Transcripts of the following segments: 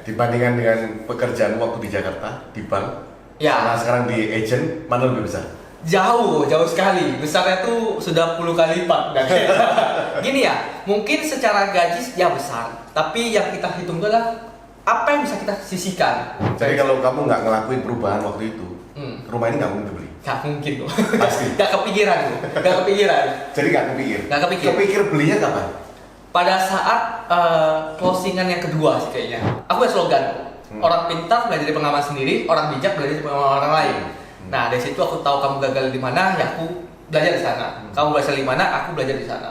Dibandingkan dengan pekerjaan waktu di Jakarta, di bank, Ya. sama sekarang di agent, mana lebih besar? Jauh sekali. Besarnya tuh sudah 10 kali lipat. Gini ya, mungkin secara gaji ya besar, tapi yang kita hitung itu adalah apa yang bisa kita sisihkan. Jadi kalau kamu nggak ngelakuin perubahan waktu itu, rumah ini nggak mungkin dibeli. Gak mungkin kok. Pasti. Gak kepikiran kok. Gak kepikiran. Jadi nggak kepikir. Nggak kepikir. Kepikir belinya kapan? Pada saat closingan yang kedua sih kayaknya. Aku ada slogan kok. Orang pintar belajar dari pengalaman sendiri, orang bijak belajar dari pengalaman orang lain. Nah, dari situ aku tahu kamu gagal di mana, ya aku belajar di sana. Kamu berhasil di mana, aku belajar di sana.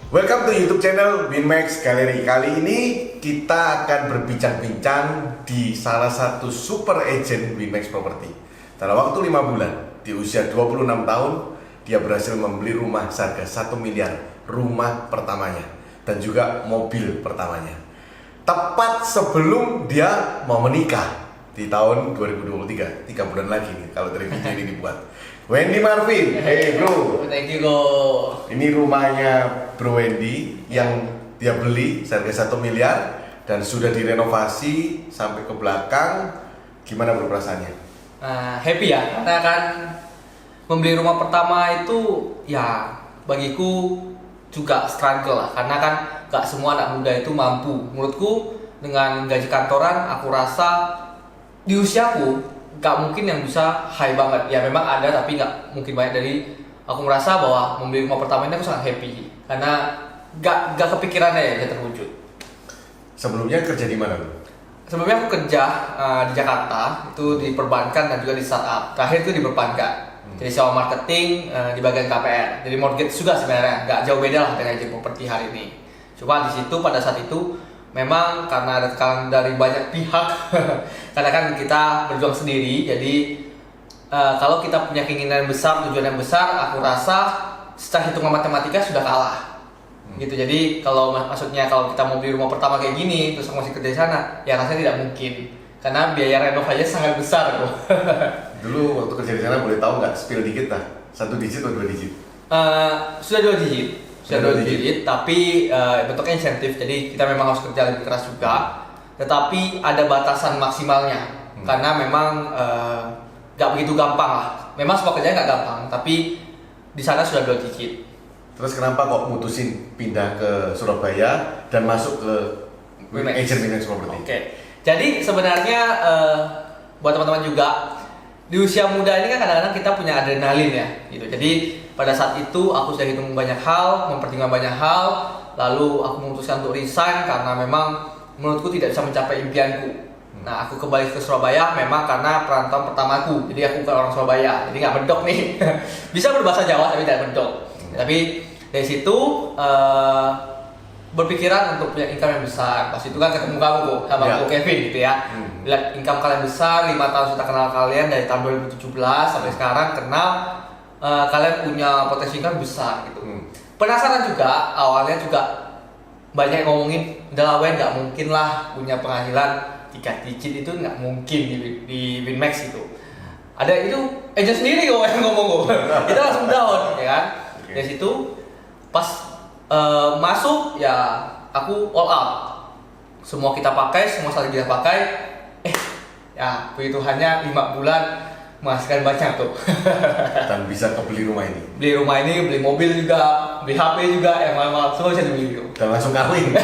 Welcome to YouTube channel Winmax Gallery. Kali ini kita akan berbincang-bincang di salah satu super agent Winmax Property. Dalam waktu 5 bulan, di usia 26 tahun, dia berhasil membeli rumah seharga 1 miliar, rumah pertamanya, dan juga mobil pertamanya. Tepat sebelum dia mau menikah di tahun 2023, 3 bulan lagi nih kalau dari video ini dibuat. Wendy Marvin, hey bro. Thank you go. Ini rumahnya Bro Wendy yang dia beli seharga 1 miliar dan sudah direnovasi sampai ke belakang. Gimana bro perasaannya? Happy ya, karena kan membeli rumah pertama itu ya bagiku juga struggle lah, karena kan gak semua anak muda itu mampu. Menurutku dengan gaji kantoran, aku rasa di usiaku gak mungkin yang bisa high banget. Ya memang ada, tapi gak mungkin banyak. Dari aku merasa bahwa membeli rumah pertama ini aku sangat happy karena gak kepikiran ya bisa terwujud. Sebelumnya kerja di mana bro? Sebelumnya aku kerja di Jakarta, itu di perbankan dan juga di startup. Terakhir itu di perbankan. Jadi sewa marketing di bagian KPR. Jadi mortgage juga sebenarnya, nggak jauh beda lah dengan agent properti hari ini. Cuma di situ pada saat itu memang karena ada tekanan dari banyak pihak, karena kan kita berjuang sendiri. Jadi kalau kita punya keinginan besar, tujuan yang besar, aku rasa secara hitungan matematika sudah kalah. Gitu. Jadi kalau maksudnya kalau kita mau beli rumah pertama kayak gini terus aku masih kerja di sana, ya rasanya tidak mungkin karena biaya renov aja sangat besar kok. Dulu waktu kerja di sana boleh tahu nggak spill dikit lah, 1 digit atau 2 digit? Sudah 2 digit, sudah 2 digit, tapi bentuknya insentif, jadi kita memang harus kerja lebih keras juga, tetapi ada batasan maksimalnya karena memang nggak begitu gampang lah. Memang semua kerjanya nggak gampang, tapi di sana sudah 2 digit. Terus kenapa kok mutusin pindah ke Surabaya dan masuk ke agent Winmax Property? Oke. Jadi sebenarnya buat teman-teman juga di usia muda ini kan kadang-kadang kita punya adrenalin ya, gitu. Jadi pada saat itu aku sudah hitung banyak hal, mempertimbangkan banyak hal, lalu aku memutuskan untuk resign karena memang menurutku tidak bisa mencapai impianku. Nah, aku kembali ke Surabaya memang karena perantauan pertamaku. Jadi aku bukan orang Surabaya, jadi nggak medok nih. Bisa berbahasa Jawa tapi tidak medok. Tapi dari situ berpikiran untuk punya income yang besar. Pas itu kan ketemu kamu sama Bro Kevin gitu ya. Lihat income kalian besar, 5 tahun sudah kenal kalian dari tahun 2017 sampai sekarang kenal, kalian punya potensi income besar gitu. Penasaran juga, awalnya juga banyak yang ngomongin, udah lah Wen, nggak mungkin lah punya penghasilan 3 digit itu nggak mungkin di Winmax itu. Ada itu agent sendiri kok yang ngomong kok. Kita langsung down ya kan. Dari situ pas masuk ya aku all out. Semua kita pakai, semua strategi kita pakai. Ya begitu hanya 5 bulan menghasilkan banyak tuh. Dan bisa kebeli rumah ini. Beli rumah ini, beli mobil juga, beli HP juga, yang mahal-mahal semua bisa dibeli tuh. Dan langsung kawin.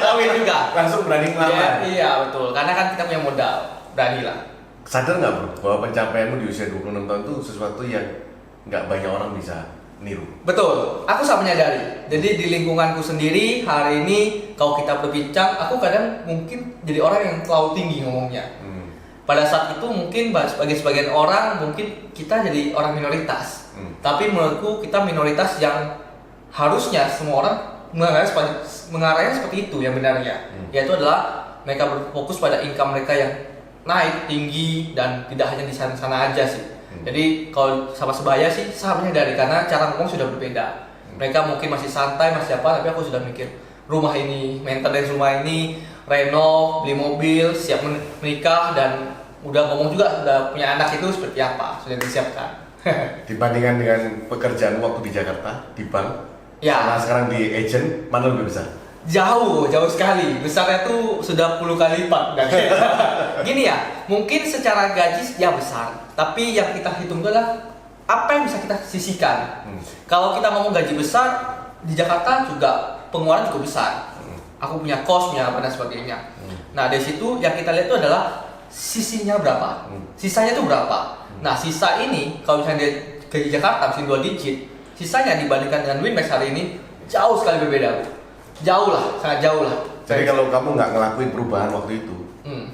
Kawin juga. Langsung berani ngelamar. Iya betul, karena kan kita punya modal, berani lah. Sadar nggak bro bahwa pencapaianmu di usia 26 tahun itu sesuatu yang nggak banyak orang bisa niru? Betul, aku sangat menyadari. Jadi di lingkunganku sendiri hari ini kalau kita berbincang, aku kadang mungkin jadi orang yang terlalu tinggi ngomongnya. Pada saat itu mungkin bagi sebagian orang mungkin kita jadi orang minoritas. Tapi menurutku kita minoritas yang harusnya semua orang mengarahnya seperti itu yang benarnya. Yaitu adalah mereka berfokus pada income mereka yang naik tinggi dan tidak hanya di sana aja sih. Jadi kalau sama sebaya sih sangat menyadari karena cara ngomong sudah berbeda. Mereka mungkin masih santai, masih apa, tapi aku sudah mikir rumah ini, maintenance rumah ini, renov, beli mobil, siap menikah dan udah ngomong juga sudah punya anak itu seperti apa, sudah disiapkan. Dibandingkan dengan pekerjaan waktu di Jakarta, di bank, Ya. sama sekarang di agent, mana lebih besar? Jauh sekali. Besarnya tuh sudah 10 kali lipat. Gini ya, mungkin secara gaji ya besar, tapi yang kita hitung adalah apa yang bisa kita sisihkan. Kalau kita ngomong gaji besar di Jakarta juga pengeluaran juga besar. Aku punya kos, punya apa dan sebagainya. Nah dari situ yang kita lihat itu adalah sisinya berapa, sisanya itu berapa. Nah sisa ini kalau misalnya dia gaji Jakarta mesin 2 digit, sisanya dibandingkan dengan Winmax hari ini jauh sekali berbeda. Jauh lah, sangat jauh lah. Jadi kalau kamu nggak ngelakuin perubahan waktu itu,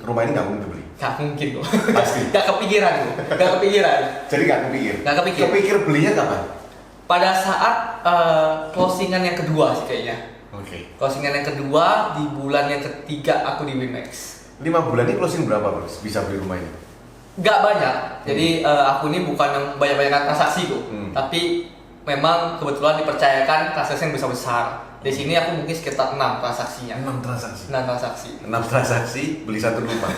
rumah ini nggak mungkin dibeli. Gak mungkin kok. Pasti. Gak kepikiran kok. Gak kepikiran. Jadi nggak kepikir. Nggak kepikir. Kepikir belinya kapan? Pada saat closingan yang kedua sih kayaknya. Oke. Closingan yang kedua di bulan yang ketiga aku di Winmax. 5 bulan ini closing berapa Bros? Bisa beli rumah ini? Gak banyak. Jadi aku ini bukan yang banyak-banyak transaksi kok. Tapi memang kebetulan dipercayakan transaksi yang besar-besar. Di sini aku mungkin sekitar 6 transaksinya. 6 transaksi. 6 transaksi. 6 transaksi beli 1 rumah.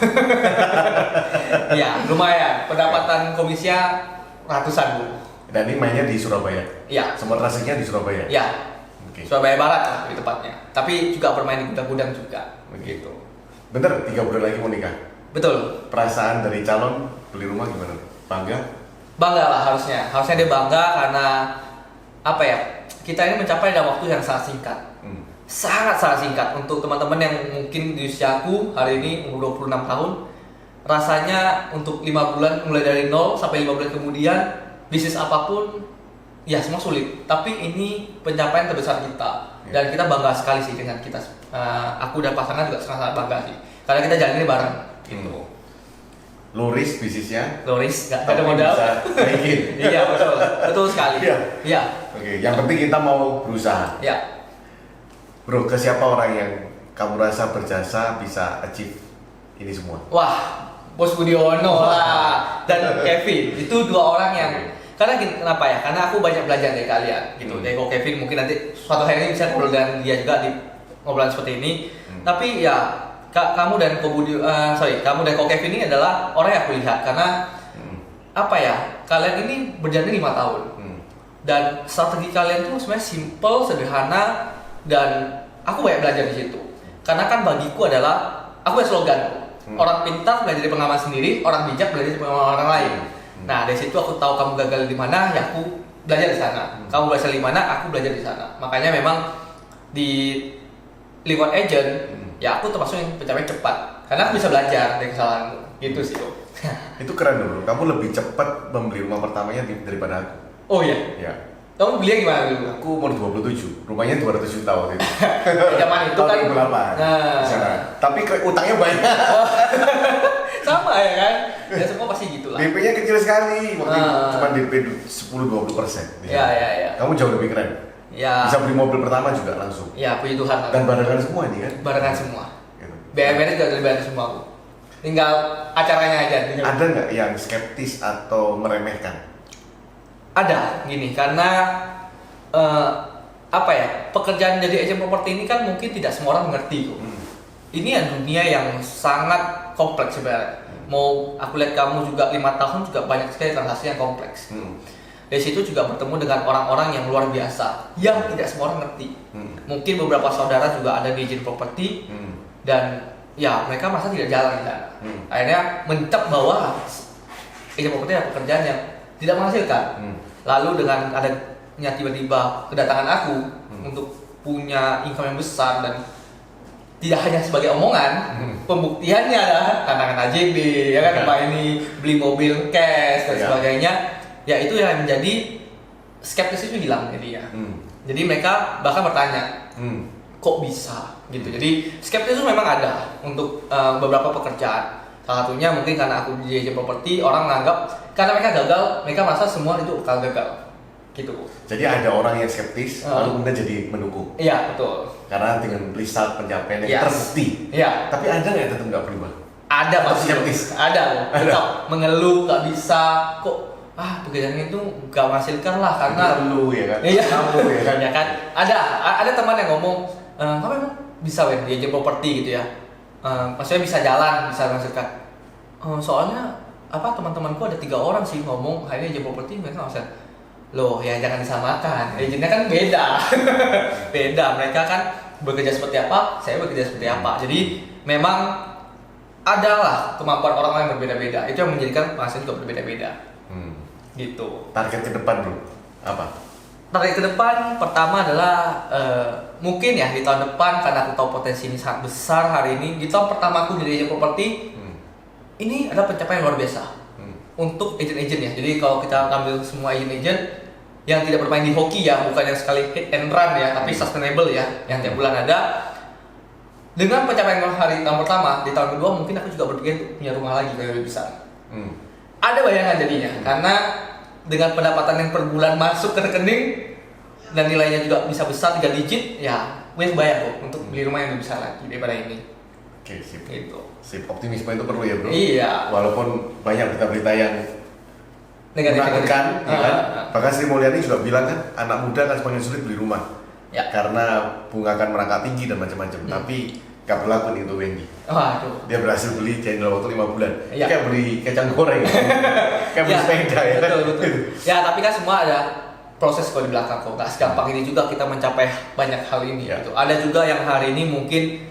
Iya, lumayan. Pendapatan komisinya ratusan bu. Dan ini mainnya di Surabaya. Iya. Semua transaksinya di Surabaya. Iya. Oke. Surabaya Barat lah lebih tepatnya. Tapi juga bermain di gudang-gudang juga. Begitu. Bener, 3 bulan lagi mau nikah. Betul. Perasaan dari calon beli rumah gimana? Bangga? Bangga lah harusnya. Harusnya dia bangga karena apa ya? Kita ini mencapai dalam waktu yang sangat singkat. Sangat singkat untuk teman-teman yang mungkin di usiaku hari ini umur 26 tahun. Rasanya untuk 5 bulan mulai dari 0 sampai 5 bulan kemudian bisnis apapun ya semua sulit. Tapi ini pencapaian terbesar kita dan kita bangga sekali sih dengan kita. Aku dan pasangan juga sangat bangga sih karena kita jalan ini bareng gitu. Luris bisnisnya. Loris nggak ada tapi modal. bisa naikin. Iya betul sekali. Iya. Iya. Oke, yang penting kita mau berusaha. Ya. Bro, ke siapa orang yang kamu rasa berjasa bisa achieve ini semua? Wah, Bos Budiono lah dan Kevin itu 2 orang yang karena kenapa ya? Karena aku banyak belajar dari kalian gitu. Dari Ko Kevin mungkin nanti suatu hari ini bisa ngobrol dengan dia juga di ngobrolan seperti ini. Tapi ya kamu dan kamu dan Ko Kevin ini adalah orang yang aku lihat karena apa ya? Kalian ini berjalan 5 tahun. Dan strategi kalian tuh sebenarnya simple, sederhana dan aku banyak belajar di situ. Karena kan bagiku adalah aku punya slogan. Orang pintar belajar dari pengalaman sendiri, orang bijak belajar dari pengalaman orang lain. Nah, dari situ aku tahu kamu gagal di mana, ya aku belajar di sana. Kamu berhasil di mana, aku belajar di sana. Makanya memang di lingkungan agent, ya aku termasuk yang pencapaian cepat. Karena aku bisa belajar dari kesalahanku. Gitu sih, Om. Itu keren dulu. Kamu lebih cepat membeli rumah pertamanya daripada aku. Oh iya. Ya. Kamu beli gimana dulu? Aku umur 27, rumahnya 200 juta waktu itu. Zaman itu kan. Tahun 2008. Nah. Di sana. Tapi utangnya banyak. Sama ya kan? Ya semua pasti gitu lah. DP-nya kecil sekali. Waktu itu cuma DP 10-20%. Ya. Kamu jauh lebih keren. Ya. Bisa beli mobil pertama juga langsung. Ya, puji Tuhan. Dan barengan semua ini kan? Barengan semua. Gitu. BMR juga dari barengan semua aku. Tinggal acaranya aja. Ada nggak yang skeptis atau meremehkan? Ada gini karena apa ya, pekerjaan jadi agent properti ini kan mungkin tidak semua orang mengerti kok. Ini ya dunia yang sangat kompleks sebenarnya. Mau aku lihat kamu juga 5 tahun juga banyak sekali transaksi yang kompleks. Dari situ juga bertemu dengan orang-orang yang luar biasa yang tidak semua orang ngerti. Mungkin beberapa saudara juga ada di agent properti dan ya mereka merasa tidak jalan di sana. Akhirnya mencap bahwa agent properti adalah pekerjaan yang tidak menghasilkan. Lalu dengan adanya tiba-tiba kedatangan aku untuk punya income yang besar dan tidak hanya sebagai omongan, pembuktiannya adalah tantangan AJB, ya kan, Pak ini beli mobil cash dan sebagainya. Ya itu yang menjadi skeptisisme hilang jadi ya. Jadi mereka bahkan bertanya, kok bisa gitu. Jadi skeptisisme memang ada untuk beberapa pekerjaan. Salah satunya mungkin karena aku di agent properti, orang menganggap karena mereka gagal, mereka merasa semua itu bakal gagal. Gitu. Jadi ada orang yang skeptis, lalu kemudian jadi mendukung. Iya, betul. Karena dengan result pencapaian yang terbukti. Iya. Tapi ada nggak yang tetap nggak berubah? Ada pasti. Skeptis. Ada loh. Tetap mengeluh, nggak bisa. Kok pekerjaan itu nggak menghasilkan lah karena lu ya kan? Iya. Kamu ya kan? Ya kan? Ada teman yang ngomong, kamu emang bisa di agent properti gitu ya? Maksudnya bisa jalan, bisa menghasilkan. Soalnya apa teman-temanku ada 3 orang sih ngomong akhirnya agent properti, mereka nggak usah. Loh ya jangan disamakan, agentnya kan beda. Beda, mereka kan bekerja seperti apa, saya bekerja seperti apa. Jadi memang adalah kemampuan orang yang berbeda-beda, itu yang menjadikan penghasilan juga berbeda-beda. Gitu. Target ke depan bro, apa? Target ke depan pertama adalah mungkin ya di tahun depan, karena aku tahu potensi ini sangat besar hari ini. Di tahun pertama aku jadi agent properti, ini adalah pencapaian luar biasa untuk agent-agent ya. Jadi kalau kita ambil semua agent-agent yang tidak bermain di hoki ya, bukan yang sekali hit and run ya, tapi sustainable ya, yang tiap bulan ada. Dengan pencapaian hari tahun pertama, di tahun kedua mungkin aku juga berpikir untuk punya rumah lagi yang lebih besar. Ada bayangan jadinya, karena dengan pendapatan yang per bulan masuk ke rekening dan nilainya juga bisa besar 3 digit, ya gue bayar kok untuk beli rumah yang lebih besar lagi daripada ini. Oke, sip. Gitu. Sip, optimisme itu perlu ya bro. Iya. Walaupun banyak berita-berita yang Negatif menakutkan, ya kan? Bahkan Sri Mulyani juga bilang kan, anak muda akan semakin sulit beli rumah. Ya. Karena bunga akan merangkak tinggi dan macam-macam. Tapi gak berlaku nih untuk Wendy. Waduh. Dia berhasil beli dalam waktu 5 bulan. Ya. Kayak beli kacang goreng. Kayak beli sepeda ya kan? Betul. Ya tapi kan semua ada proses kok di belakang kok. Gak segampang ini juga kita mencapai banyak hal ini. Ya. Gitu. Ada juga yang hari ini mungkin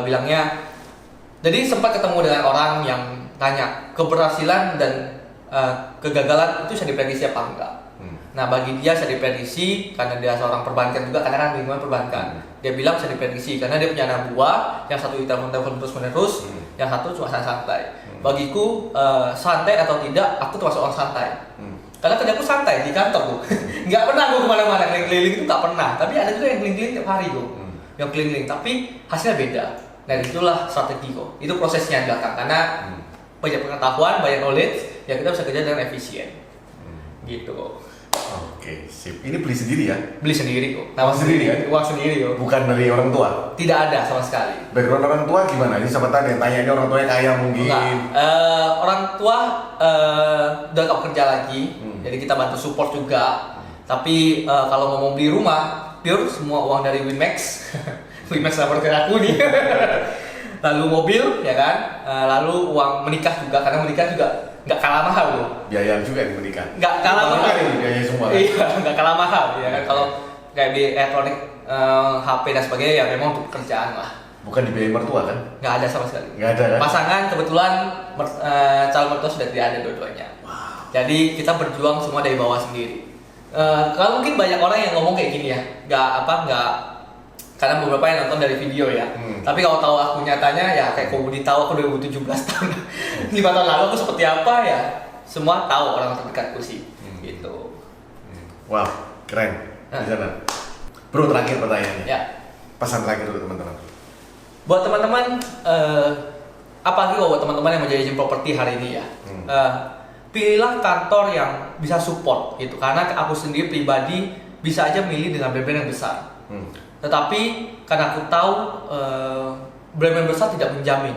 bilangnya, jadi sempat ketemu dengan orang yang tanya keberhasilan dan kegagalan itu bisa diprediksi apa enggak. Nah bagi dia bisa diprediksi karena dia seorang perbankan juga, karena kan lingkungan perbankan. Dia bilang bisa diprediksi karena dia punya anak buah, yang satu telepon terus menerus, yang satu cuma santai. Bagiku santai atau tidak, aku termasuk orang santai. Karena kerjaku santai di kantor tuh, nggak pernah gue kemana-mana keliling-keliling itu nggak pernah. Tapi ada juga yang keliling-keliling tiap hari gue, yang keliling-keliling. Tapi hasilnya beda. Dan itulah strategi kok. Itu prosesnya di belakang karena banyak pengetahuan, banyak knowledge, ya kita bisa kerja dengan efisien. Gitu kok. Oke, sip. Ini beli sendiri ya? Beli sendiri kok. Uang sendiri kan? Uang sendiri kok. Bukan dari orang tua? Tidak ada sama sekali. Background orang tua gimana? Ini siapa tanya? Tanya ini orang tuanya kaya mungkin? Enggak. Orang tua udah gak bekerja lagi, jadi kita bantu support juga. Tapi kalau ngomong beli rumah, pure semua uang dari Winmax. Winmax lapor ke aku nih. Lalu mobil, ya kan? Lalu uang menikah juga, karena menikah juga nggak kalah mahal loh. Biaya juga yang menikah. Nggak kalah mahal. Biaya semua. Iya, nggak kalah mahal, ya kan? Kalau kayak di elektronik, HP dan sebagainya, ya memang untuk pekerjaan lah. Bukan dibiayai mertua kan? Nggak ada sama sekali. Nggak ada kan? Pasangan kebetulan calon mertua sudah tidak ada dua-duanya. Wow. Jadi kita berjuang semua dari bawah sendiri. Kalau mungkin banyak orang yang ngomong kayak gini ya, nggak karena beberapa yang nonton dari video ya. Tapi kalau tahu aku nyatanya ya kayak kau Budi tahu aku 2017 tahun 5 tahun lalu aku seperti apa ya, semua tahu orang terdekatku sih. Gitu. Wow, keren. Di sana. Bro, terakhir pertanyaannya. Ya. Pesan terakhir untuk teman-teman. Buat teman-teman, apalagi buat teman-teman yang menjadi agent properti hari ini ya, pilihlah kantor yang bisa support gitu. Karena aku sendiri pribadi bisa aja milih dengan brand-brand yang besar. Tetapi karena aku tahu brand-brand besar tidak menjamin.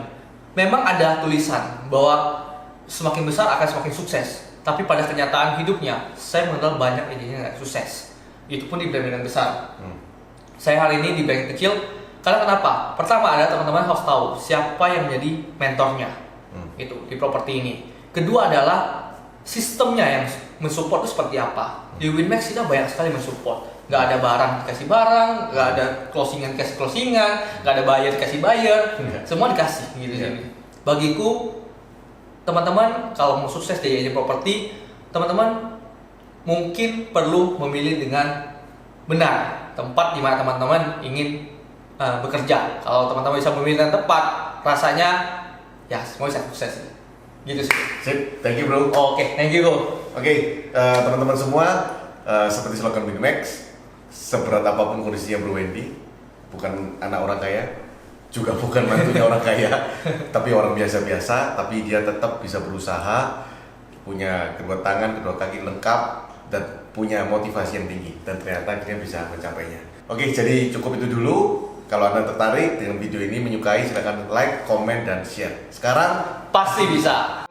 Memang ada tulisan bahwa semakin besar akan semakin sukses. Tapi pada kenyataan hidupnya, saya mengenal banyak agent yang sukses. Itu pun di brand-brand yang besar. Saya hari ini di brand kecil. Karena kenapa? Pertama ada teman-teman harus tahu siapa yang menjadi mentornya. Itu di properti ini. Kedua adalah sistemnya yang mensupport itu seperti apa. Di Winmax kita banyak sekali mensupport. Nggak ada barang dikasih barang, nggak ada closingan dikasih closingan, nggak ada bayar dikasih bayar, semua dikasih gitu sini. Bagiku teman-teman kalau mau sukses di agent properti, teman-teman mungkin perlu memilih dengan benar tempat di mana teman-teman ingin bekerja. Kalau teman-teman bisa memilih dengan tepat, rasanya ya semua bisa sukses. Gitu sih. Sip, thank you bro. Oke, thank you bro. Oke, teman-teman semua, seperti slogan Winmax, seberat apapun kondisinya Bro Wendy, bukan anak orang kaya, juga bukan mantunya orang kaya, tapi orang biasa-biasa, tapi dia tetap bisa berusaha, punya kedua tangan, kedua kaki lengkap, dan punya motivasi yang tinggi, dan ternyata dia bisa mencapainya. Oke, jadi cukup itu dulu. Kalau Anda tertarik dengan video ini, menyukai, silakan like, komen, dan share. Sekarang Pasti bisa.